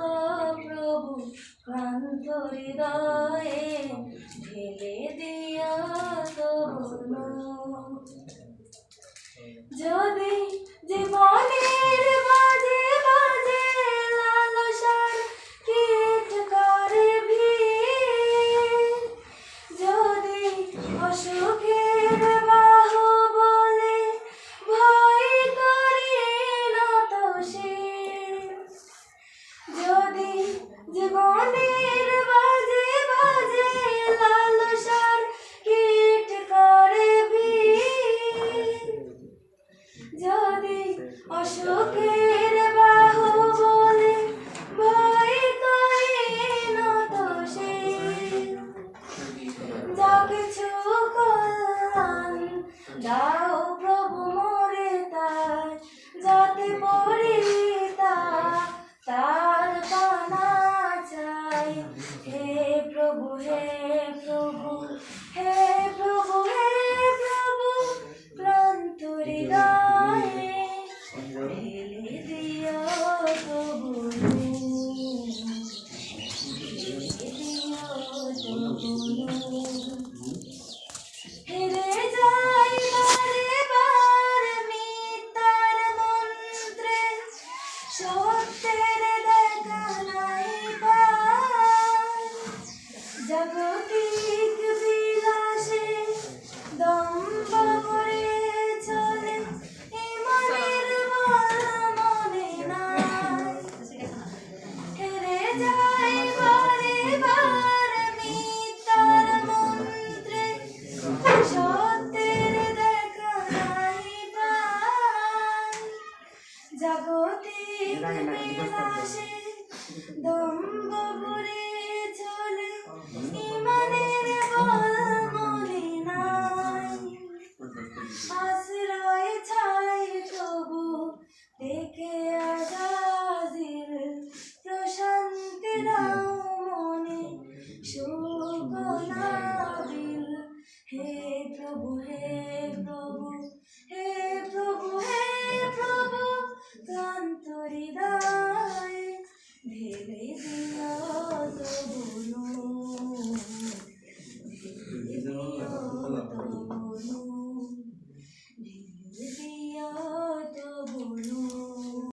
ও প্রভু ক্লান্ত হৃদয়ে ঢেলে দিও তবু যদি জীবনের মাঝে মাঝে লালসার কীট করে ভিড়, যদি অসুখের বাহু বলে ভয় করি নত শির, যদি জীবনের মাঝে মাঝে লালসার কীট করে ভিড়, যদি অসুখের বাহু বলে ভয় করি নত শির, যা কিছু কল্যাণ দাও প্রভু মোরে তার, যাতে পড়ি তার পানা চাই। হে প্রভু হে প্রভু হে প্রভু হে প্রভু ক্লান্ত হৃদয়ে ঢেলে দিও তবু, হেরে যাই বারে বার মিথ্যার মন্ত্রে, সত্যের দেখা নাই পাই, জাগতিক বিলাসে দম্ভ করে চলে ইমানের বল মনে নাই। হেরে যাই বারে বার মিথ্যার মন্ত্রে, সত্যের দেখা নাই পাই, জাগতিক বিলাসে দম্ভ করে চলে ইমানের বল মনে নাই। আশ্রয় ছাই তবু দেখে আজাজিল প্রশান্তি দাও